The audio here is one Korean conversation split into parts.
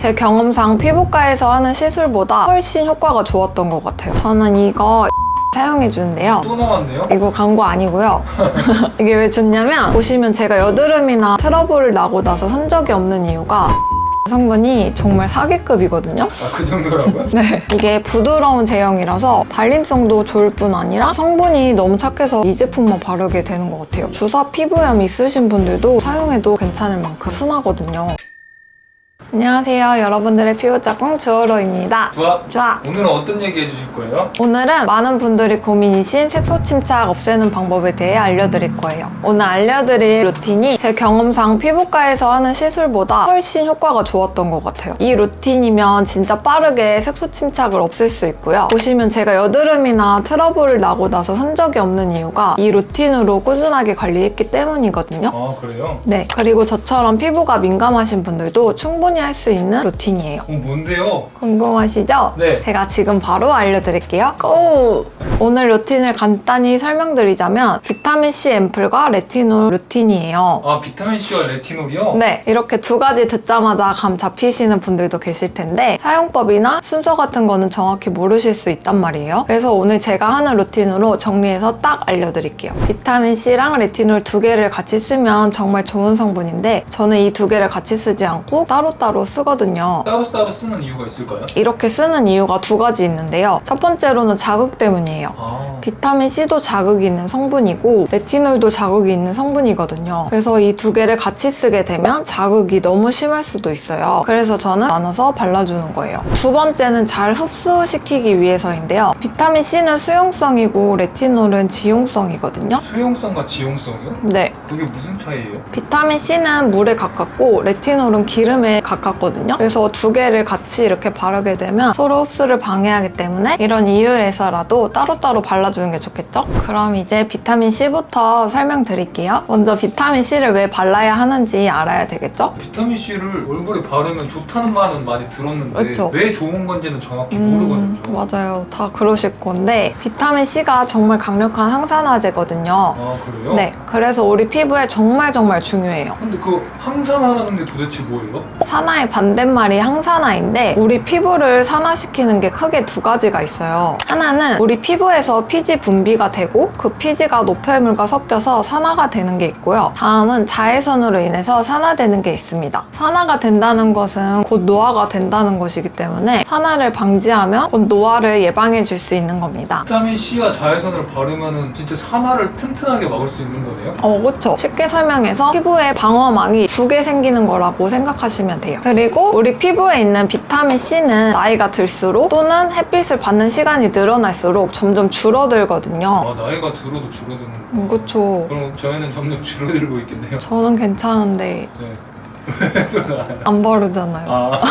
제 경험상 피부과에서 하는 시술보다 훨씬 효과가 좋았던 것 같아요. 저는 이거 사용해주는데요. 또 나왔네요? 이거 광고 아니고요. 이게 왜 좋냐면 보시면 제가 여드름이나 트러블을 나고 나서 흔적이 없는 이유가 성분이 정말 사기급이거든요. 아, 그 정도라고요? 네. 이게 부드러운 제형이라서 발림성도 좋을 뿐 아니라 성분이 너무 착해서 이 제품만 바르게 되는 것 같아요. 주사 피부염 있으신 분들도 사용해도 괜찮을 만큼 순하거든요. 안녕하세요. 여러분들의 피부 짝꿍 주어로입니다. 좋아. 오늘은 어떤 얘기 해주실 거예요? 오늘은 많은 분들이 고민이신 색소 침착 없애는 방법에 대해 알려드릴 거예요. 오늘 알려드릴 루틴이 제 경험상 피부과에서 하는 시술보다 훨씬 효과가 좋았던 것 같아요. 이 루틴이면 진짜 빠르게 색소 침착을 없앨 수 있고요. 보시면 제가 여드름이나 트러블을 나고 나서 흔적이 없는 이유가 이 루틴으로 꾸준하게 관리했기 때문이거든요. 아, 그래요? 네. 그리고 저처럼 피부가 민감하신 분들도 충분히 할 수 있는 루틴이에요. 뭔데요? 궁금하시죠? 네. 제가 지금 바로 알려드릴게요. 고! 오늘 루틴을 간단히 설명드리자면 비타민C 앰플과 레티놀 루틴이에요. 아, 비타민C와 레티놀이요? 네, 이렇게 두 가지 듣자마자 감 잡히시는 분들도 계실 텐데 사용법이나 순서 같은 거는 정확히 모르실 수 있단 말이에요. 그래서 오늘 제가 하는 루틴으로 정리해서 딱 알려드릴게요. 비타민C랑 레티놀 두 개를 같이 쓰면 정말 좋은 성분인데 저는 이 두 개를 같이 쓰지 않고 따로따로 쓰거든요. 따로따로 쓰는 이유가 있을까요? 이렇게 쓰는 이유가 두 가지 있는데요. 첫 번째로는 자극 때문이에요. 아, 비타민C도 자극이 있는 성분이고 레티놀도 자극이 있는 성분이거든요. 그래서 이 두 개를 같이 쓰게 되면 자극이 너무 심할 수도 있어요. 그래서 저는 나눠서 발라주는 거예요. 두 번째는 잘 흡수시키기 위해서인데요. 비타민C는 수용성이고 레티놀은 지용성이거든요. 수용성과 지용성이요? 네. 그게 무슨 차이예요? 비타민C는 물에 가깝고 레티놀은 기름에 가깝거든요. 그래서 두 개를 같이 이렇게 바르게 되면 서로 흡수를 방해하기 때문에 이런 이유에서라도 따로따로 발라주는 게 좋겠죠? 그럼 이제 비타민C부터 설명드릴게요. 먼저 비타민C를 왜 발라야 하는지 알아야 되겠죠? 비타민C를 얼굴에 바르면 좋다는 말은 많이 들었는데 그쵸? 왜 좋은 건지는 정확히 모르거든요. 맞아요. 다 그러실 건데 비타민C가 정말 강력한 항산화제거든요. 아, 그래요? 네, 그래서 우리 피부에 정말 중요해요. 근데 그 항산화라는 게 도대체 뭐예요? 산화의 반대말이 항산화인데 우리 피부를 산화시키는 게 크게 두 가지가 있어요. 하나는 우리 피부에서 피지 분비가 되고 그 피지가 노폐물과 섞여서 산화가 되는 게 있고요. 다음은 자외선으로 인해서 산화되는 게 있습니다. 산화가 된다는 것은 곧 노화가 된다는 것이기 때문에 산화를 방지하면 곧 노화를 예방해 줄 수 있는 겁니다. 비타민C와 자외선을 바르면은 진짜 산화를 튼튼하게 막을 수 있는 거네요? 그쵸. 쉽게 설명해서 피부에 방어막이 두 개 생기는 거라고 생각하시면 돼요. 그리고 우리 피부에 있는 비타민C는 나이가 들수록 또는 햇빛을 받는 시간이 늘어날수록 점점 줄어들거든요. 아, 나이가 들어도 줄어드는 거. 그쵸. 그럼 저희는 점점 줄어들고 있겠네요. 저는 괜찮은데 네. 안 바르잖아요. 아,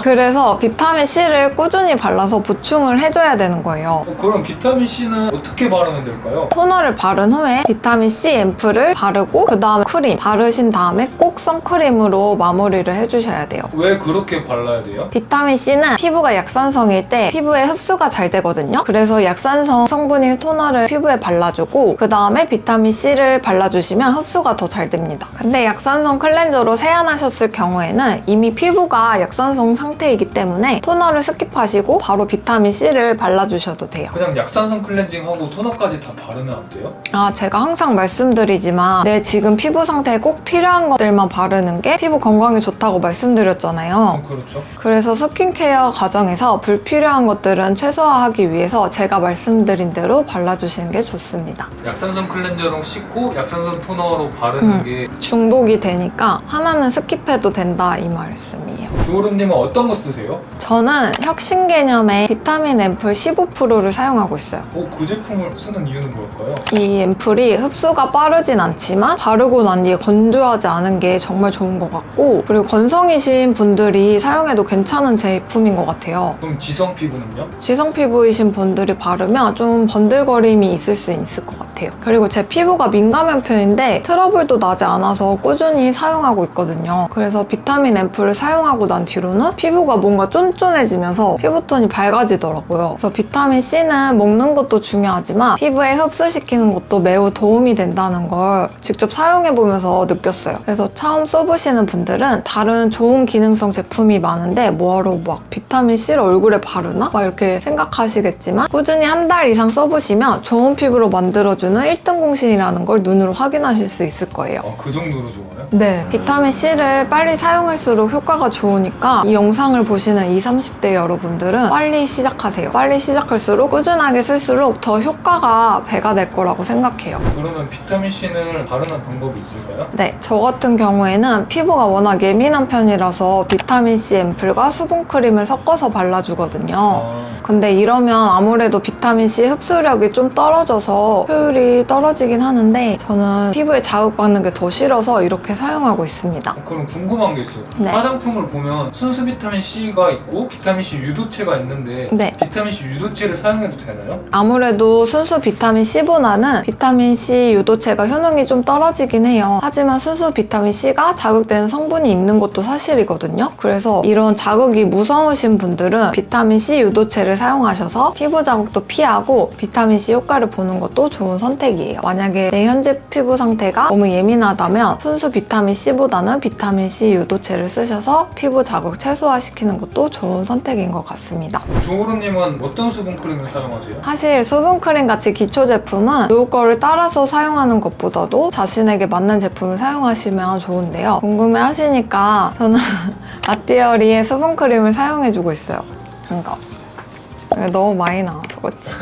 그래서 비타민C를 꾸준히 발라서 보충을 해줘야 되는 거예요. 그럼 비타민C는 어떻게 바르면 될까요? 토너를 바른 후에 비타민C 앰플을 바르고 그 다음에 크림 바르신 다음에 꼭 선크림으로 마무리를 해주셔야 돼요. 왜 그렇게 발라야 돼요? 비타민C는 피부가 약산성일 때 피부에 흡수가 잘 되거든요. 그래서 약산성 성분인 토너를 피부에 발라주고 그 다음에 비타민C를 발라주시면 흡수가 더 잘 됩니다. 근데 약산성 클렌저로 세안하셨을 경우에는 이미 피부가 약산성 상태이기 때문에 토너를 스킵하시고 바로 비타민C를 발라주셔도 돼요. 그냥 약산성 클렌징하고 토너까지 다 바르면 안 돼요? 제가 항상 말씀드리지만 내 지금 피부 상태에 꼭 필요한 것들만 바르는 게 피부 건강에 좋다고 말씀드렸잖아요. 그렇죠. 그래서 스킨케어 과정에서 불필요한 것들은 최소화하기 위해서 제가 말씀드린 대로 발라주시는 게 좋습니다. 약산성 클렌저로 씻고 약산성 토너로 바르는 게 중복이 되니까 하나는 스킵해도 된다 이 말씀이에요. 주호르님은 어떤 거 쓰세요? 저는 혁신 개념의 비타민 앰플 15%를 사용하고 있어요. 그 제품을 쓰는 이유는 뭘까요? 이 앰플이 흡수가 빠르진 않지만 바르고 난 뒤에 건조하지 않은 게 정말 좋은 것 같고 그리고 건성이신 분들이 사용해도 괜찮은 제품인 것 같아요. 그럼 지성 피부는요? 지성 피부이신 분들이 바르면 좀 번들거림이 있을 수 있을 것 같아요. 그리고 제 피부가 민감한 편인데 트러블도 나지 않아서 꾸준히 사용하고 있거든요. 있거든요. 그래서 비타민 앰플을 사용하고 난 뒤로는 피부가 뭔가 쫀쫀해지면서 피부톤이 밝아지더라고요. 그래서 비타민 C는 먹는 것도 중요하지만 피부에 흡수시키는 것도 매우 도움이 된다는 걸 직접 사용해보면서 느꼈어요. 그래서 처음 써보시는 분들은 다른 좋은 기능성 제품이 많은데 뭐하러 막 비타민 C를 얼굴에 바르나? 막 이렇게 생각하시겠지만 꾸준히 한 달 이상 써보시면 좋은 피부로 만들어주는 1등 공신이라는 걸 눈으로 확인하실 수 있을 거예요. 그 정도로 좋아요? 네, 비타민 C를 빨리 사용할수록 효과가 좋으니까 이 영상을 보시는 20, 30대 여러분들은 빨리 시작하세요. 빨리 시작할수록 꾸준하게 쓸수록 더 효과가 배가 될 거라고 생각해요. 그러면 비타민 C는 바르는 방법이 있을까요? 네, 저 같은 경우에는 피부가 워낙 예민한 편이라서 비타민 C 앰플과 수분크림을 섞어서 발라주거든요. 근데 이러면 아무래도 비타민 C 흡수력이 좀 떨어져서 효율이 떨어지긴 하는데 저는 피부에 자극받는 게 더 싫어서 이렇게 사용하고 있습니다. 그럼 궁금한 게 있어요. 네. 화장품을 보면 순수 비타민 C가 있고 비타민 C 유도체가 있는데 네. 비타민 C 유도체를 사용해도 되나요? 아무래도 순수 비타민 C보다는 비타민 C 유도체가 효능이 좀 떨어지긴 해요. 하지만 순수 비타민 C가 자극되는 성분이 있는 것도 사실이거든요. 그래서 이런 자극이 무서우신 분들은 비타민 C 유도체를 사용하셔서 피부 자극도 피하고 비타민 C 효과를 보는 것도 좋은 선택이에요. 만약에 내 현재 피부 상태가 너무 예민하다면 순수 비타민 C보다는 비타민 C 유도체를 쓰셔서 피부 자극 최소화시키는 것도 좋은 선택인 것 같습니다. 주호루님은 어떤 수분크림을 사용하세요? 사실 수분크림 같이 기초 제품은 누구 거를 따라서 사용하는 것보다도 자신에게 맞는 제품을 사용하시면 좋은데요. 궁금해 하시니까 저는 라띠어리의 수분크림을 사용해주고 있어요. 이거 너무 많이 나와서 그렇지.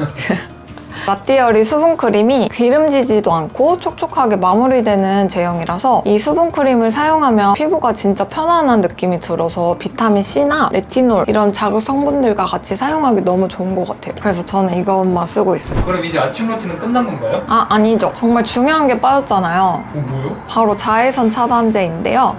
라띠어리 수분크림이 기름지지도 않고 촉촉하게 마무리되는 제형이라서 이 수분크림을 사용하면 피부가 진짜 편안한 느낌이 들어서 비타민C나 레티놀 이런 자극 성분들과 같이 사용하기 너무 좋은 것 같아요. 그래서 저는 이것만 쓰고 있어요. 그럼 이제 아침 루틴은 끝난 건가요? 아니죠. 정말 중요한 게 빠졌잖아요. 뭐요? 바로 자외선 차단제인데요.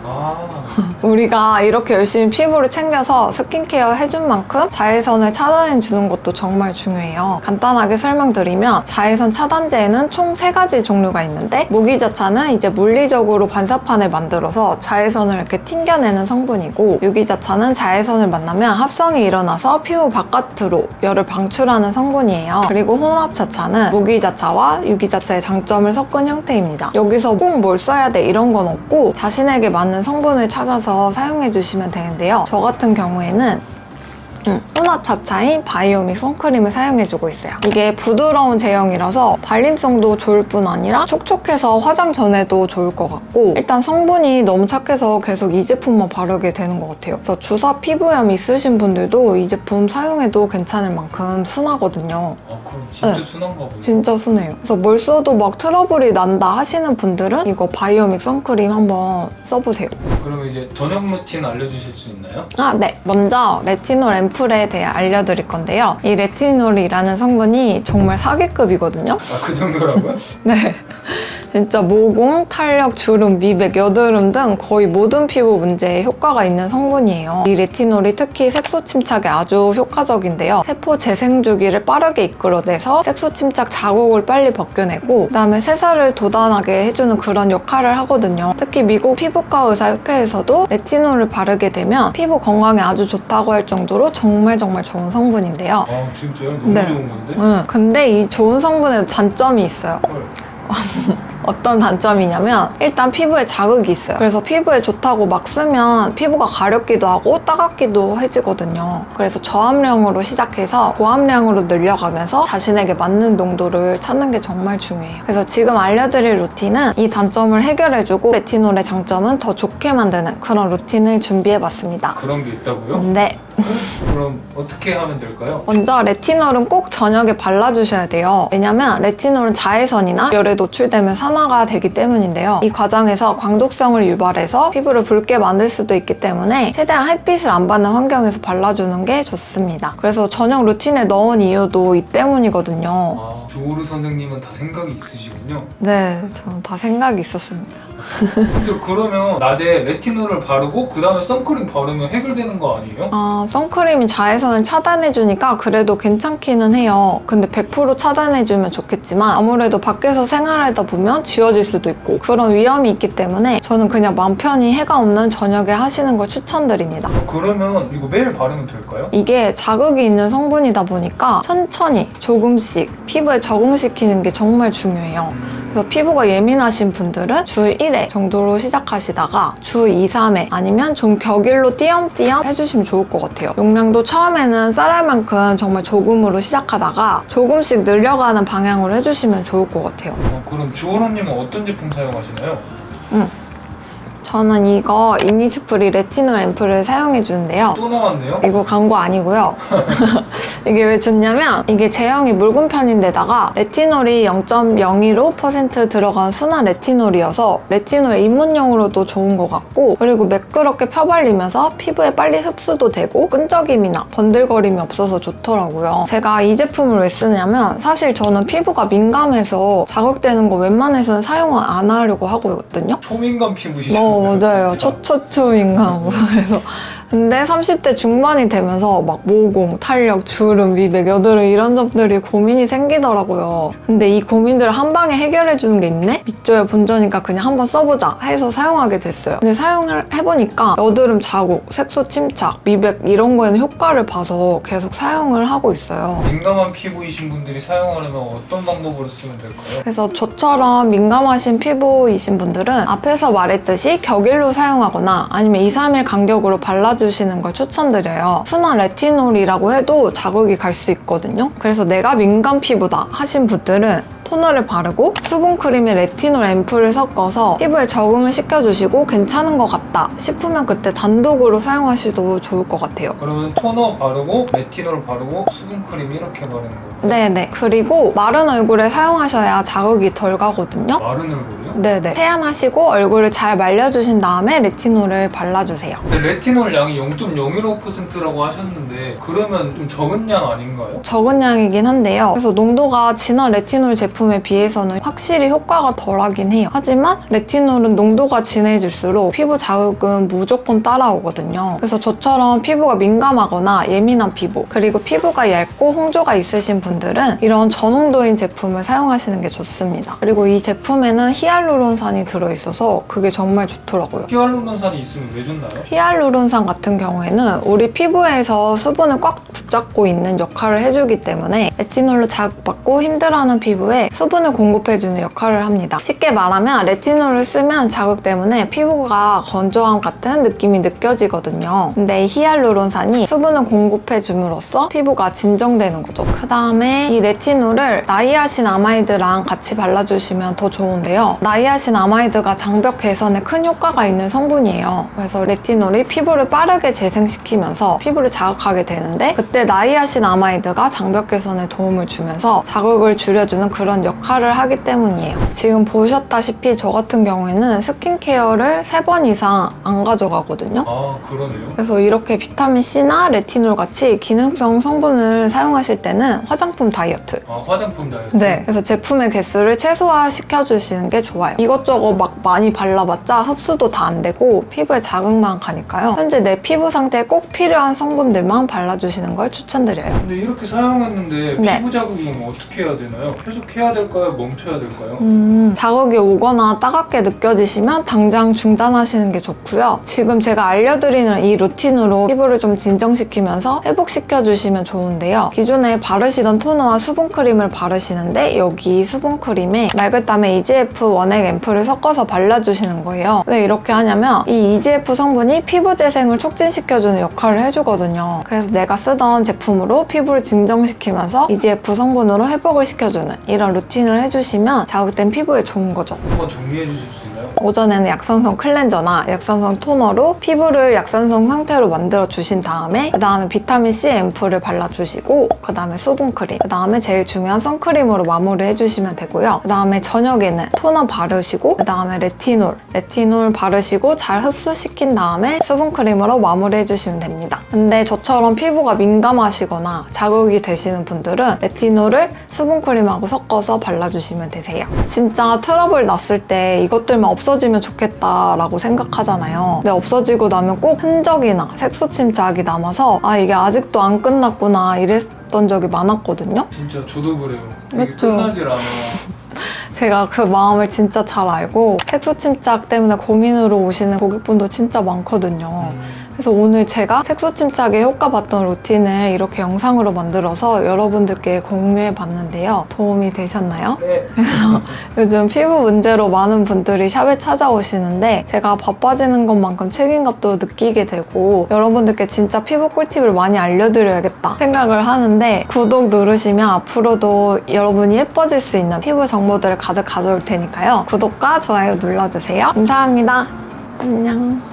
우리가 이렇게 열심히 피부를 챙겨서 스킨케어 해준 만큼 자외선을 차단해주는 것도 정말 중요해요. 간단하게 설명드리면 자외선 차단제에는 총 3가지 종류가 있는데 무기자차는 이제 물리적으로 반사판을 만들어서 자외선을 이렇게 튕겨내는 성분이고 유기자차는 자외선을 만나면 합성이 일어나서 피부 바깥으로 열을 방출하는 성분이에요. 그리고 혼합자차는 무기자차와 유기자차의 장점을 섞은 형태입니다. 여기서 꼭 뭘 써야 돼 이런 건 없고 자신에게 맞는 성분을 찾아서 사용해 주시면 되는데요. 저 같은 경우에는 혼합자차인 바이오믹 선크림을 사용해주고 있어요. 이게 부드러운 제형이라서 발림성도 좋을 뿐 아니라 촉촉해서 화장 전에도 좋을 것 같고 일단 성분이 너무 착해서 계속 이 제품만 바르게 되는 것 같아요. 그래서 주사 피부염 있으신 분들도 이 제품 사용해도 괜찮을 만큼 순하거든요. 그럼 진짜 네. 순한가 보네. 진짜 순해요. 그래서 뭘 써도 막 트러블이 난다 하시는 분들은 이거 바이오믹 선크림 한번 써보세요. 그러면 이제 저녁 루틴 알려주실 수 있나요? 네. 먼저 레티놀 앰플에 대해 알려드릴 건데요. 이 레티놀이라는 성분이 정말 사기급이거든요. 그 정도라고요? 네. 진짜 모공, 탄력, 주름, 미백, 여드름 등 거의 모든 피부 문제에 효과가 있는 성분이에요. 이 레티놀이 특히 색소 침착에 아주 효과적인데요. 세포 재생 주기를 빠르게 이끌어내서 색소 침착 자국을 빨리 벗겨내고 그다음에 새살을 돋아나게 해주는 그런 역할을 하거든요. 특히 미국 피부과 의사협회에서도 레티놀을 바르게 되면 피부 건강에 아주 좋다고 할 정도로 정말 좋은 성분인데요. 진짜요? 너무 네. 좋은 건데? 근데 이 좋은 성분에도 단점이 있어요. 헐. 어떤 단점이냐면 일단 피부에 자극이 있어요. 그래서 피부에 좋다고 막 쓰면 피부가 가렵기도 하고 따갑기도 해지거든요. 그래서 저함량으로 시작해서 고함량으로 늘려가면서 자신에게 맞는 농도를 찾는 게 정말 중요해요. 그래서 지금 알려드릴 루틴은 이 단점을 해결해주고 레티놀의 장점은 더 좋게 만드는 그런 루틴을 준비해봤습니다. 그런 게 있다고요? 네. 그럼 어떻게 하면 될까요? 먼저 레티놀은 꼭 저녁에 발라주셔야 돼요. 왜냐면 레티놀은 자외선이나 열에 노출되면 산화가 되기 때문인데요. 이 과정에서 광독성을 유발해서 피부를 붉게 만들 수도 있기 때문에 최대한 햇빛을 안 받는 환경에서 발라주는 게 좋습니다. 그래서 저녁 루틴에 넣은 이유도 이 때문이거든요. 주 주호르 선생님은 다 생각이 있으시군요. 네, 저는 다 생각이 있었습니다. 근데 그러면 낮에 레티놀을 바르고 그 다음에 선크림 바르면 해결되는 거 아니에요? 선크림이 자외선을 차단해주니까 그래도 괜찮기는 해요. 근데 100% 차단해주면 좋겠지만 아무래도 밖에서 생활하다 보면 지워질 수도 있고 그런 위험이 있기 때문에 저는 그냥 마음 편히 해가 없는 저녁에 하시는 걸 추천드립니다. 그러면 이거 매일 바르면 될까요? 이게 자극이 있는 성분이다 보니까 천천히 조금씩 피부에 적응시키는 게 정말 중요해요. 그래서 피부가 예민하신 분들은 주 1회 정도로 시작하시다가 주 2, 3회 아니면 좀 격일로 띄엄띄엄 해주시면 좋을 것 같아요. 용량도 처음에는 쌀알만큼 정말 조금으로 시작하다가 조금씩 늘려가는 방향으로 해주시면 좋을 것 같아요. 그럼 주호르님은 어떤 제품 사용하시나요? 저는 이거 이니스프리 레티놀 앰플을 사용해 주는데요. 또 나왔네요? 이거 광고 아니고요. 이게 왜 좋냐면 이게 제형이 묽은 편인데다가 레티놀이 0.015% 들어간 순한 레티놀이어서 레티놀 입문용으로도 좋은 것 같고 그리고 매끄럽게 펴발리면서 피부에 빨리 흡수도 되고 끈적임이나 번들거림이 없어서 좋더라고요. 제가 이 제품을 왜 쓰냐면 사실 저는 피부가 민감해서 자극되는 거 웬만해서는 사용을 안 하려고 하거든요. 초민감 피부시잖아요. 맞아요. 초초초민감. 그래서 근데 30대 중반이 되면서 막 모공, 탄력, 주름, 미백, 여드름 이런 점들이 고민이 생기더라고요. 근데 이 고민들을 한 방에 해결해주는 게 있네? 밑조에 본전이니까 그냥 한번 써보자 해서 사용하게 됐어요. 근데 사용을 해보니까 여드름 자국, 색소 침착, 미백 이런 거에는 효과를 봐서 계속 사용을 하고 있어요. 민감한 피부이신 분들이 사용하려면 어떤 방법으로 쓰면 될까요? 그래서 저처럼 민감하신 피부이신 분들은 앞에서 말했듯이 격일로 사용하거나 아니면 2, 3일 간격으로 발라주시는 걸 추천드려요. 순한 레티놀이라고 해도 자극이 갈 수 있거든요. 그래서 내가 민감 피부다 하신 분들은 토너를 바르고 수분크림에 레티놀 앰플을 섞어서 피부에 적응을 시켜주시고 괜찮은 것 같다 싶으면 그때 단독으로 사용하셔도 좋을 것 같아요. 그러면 토너 바르고 레티놀 바르고 수분크림 이렇게 바르는 거예요? 네네. 그리고 마른 얼굴에 사용하셔야 자극이 덜 가거든요. 마른 얼굴이요? 네네. 세안하시고 얼굴을 잘 말려주신 다음에 레티놀을 발라주세요. 근데 레티놀 양이 0.015%라고 하셨는데 그러면 좀 적은 양 아닌가요? 적은 양이긴 한데요. 그래서 농도가 진한 레티놀 제품에 비해서는 확실히 효과가 덜하긴 해요. 하지만 레티놀은 농도가 진해질수록 피부 자극은 무조건 따라오거든요. 그래서 저처럼 피부가 민감하거나 예민한 피부 그리고 피부가 얇고 홍조가 있으신 분들은 이런 저농도인 제품을 사용하시는 게 좋습니다. 그리고 이 제품에는 히알루론산이 들어있어서 그게 정말 좋더라고요. 히알루론산이 있으면 왜 좋나요? 히알루론산 같은 경우에는 우리 피부에서 수분을 꽉 붙잡고 있는 역할을 해주기 때문에 레티놀로 자극받고 힘들어하는 피부에 수분을 공급해주는 역할을 합니다. 쉽게 말하면 레티놀을 쓰면 자극 때문에 피부가 건조함 같은 느낌이 느껴지거든요. 근데 이 히알루론산이 수분을 공급해줌으로써 피부가 진정되는 거죠. 그 다음에 이 레티놀을 나이아신 아마이드랑 같이 발라주시면 더 좋은데요. 나이아신 아마이드가 장벽 개선에 큰 효과가 있는 성분이에요. 그래서 레티놀이 피부를 빠르게 재생시키면서 피부를 자극하게 되는데 그때 나이아신 아마이드가 장벽 개선에 도움을 주면서 자극을 줄여주는 그런 역할을 하기 때문이에요. 지금 보셨다시피 저 같은 경우에는 스킨케어를 3번 이상 안 가져가거든요. 아 그러네요. 그래서 이렇게 비타민C나 레티놀 같이 기능성 성분을 사용하실 때는 화장품 다이어트 아 화장품 다이어트? 네, 그래서 제품의 개수를 최소화시켜주시는 게 좋아요. 이것저것 막 많이 발라봤자 흡수도 다 안 되고 피부에 자극만 가니까요. 현재 내 피부 상태에 꼭 필요한 성분들만 발라주시는 걸 추천드려요. 근데 이렇게 사용했는데 네. 피부 자극은 어떻게 해야 되나요? 계속 해야 될까요? 멈춰야 될까요? 자극이 오거나 따갑게 느껴지시면 당장 중단하시는 게 좋고요. 지금 제가 알려드리는 이 루틴으로 피부를 좀 진정시키면서 회복시켜주시면 좋은데요. 기존에 바르시던 토너와 수분크림을 바르시는데 여기 수분크림에 맑을담의 EGF 원액 앰플을 섞어서 발라주시는 거예요. 왜 이렇게 하냐면 이 EGF 성분이 피부 재생을 촉진시켜주는 역할을 해주거든요. 그래서 내가 쓰던 제품으로 피부를 진정시키면서 EGF 성분으로 회복을 시켜주는 이런 루틴을 해주시면 자극된 피부에 좋은 거죠. 한번 정리해 주실 수 있나요? 오전에는 약산성 클렌저나 약산성 토너로 피부를 약산성 상태로 만들어 주신 다음에 그 다음에 비타민C 앰플을 발라주시고 그 다음에 수분크림, 그 다음에 제일 중요한 선크림으로 마무리 해주시면 되고요. 그 다음에 저녁에는 토너 바르시고 그 다음에 레티놀 바르시고 잘 흡수시킨 다음에 수분크림으로 마무리 해주시면 됩니다. 근데 저처럼 피부가 민감하시거나 자극이 되시는 분들은 레티놀을 수분크림하고 섞어서 발라주시면 되세요. 진짜 트러블 났을 때 이것들만 없어지면 좋겠다라고 생각하잖아요. 근데 없어지고 나면 꼭 흔적이나 색소 침착이 남아서 아 이게 아직도 안 끝났구나 이랬던 적이 많았거든요. 진짜 저도 그래요. 이게 그쵸. 끝나질 않아. 제가 그 마음을 진짜 잘 알고 색소 침착 때문에 고민으로 오시는 고객분도 진짜 많거든요. 그래서 오늘 제가 색소 침착에 효과 봤던 루틴을 이렇게 영상으로 만들어서 여러분들께 공유해 봤는데요. 도움이 되셨나요? 네. 요즘 피부 문제로 많은 분들이 샵에 찾아오시는데 제가 바빠지는 것만큼 책임감도 느끼게 되고 여러분들께 진짜 피부 꿀팁을 많이 알려드려야겠다 생각을 하는데 구독 누르시면 앞으로도 여러분이 예뻐질 수 있는 피부 정보들을 가득 가져올 테니까요. 구독과 좋아요 눌러주세요. 감사합니다. 안녕.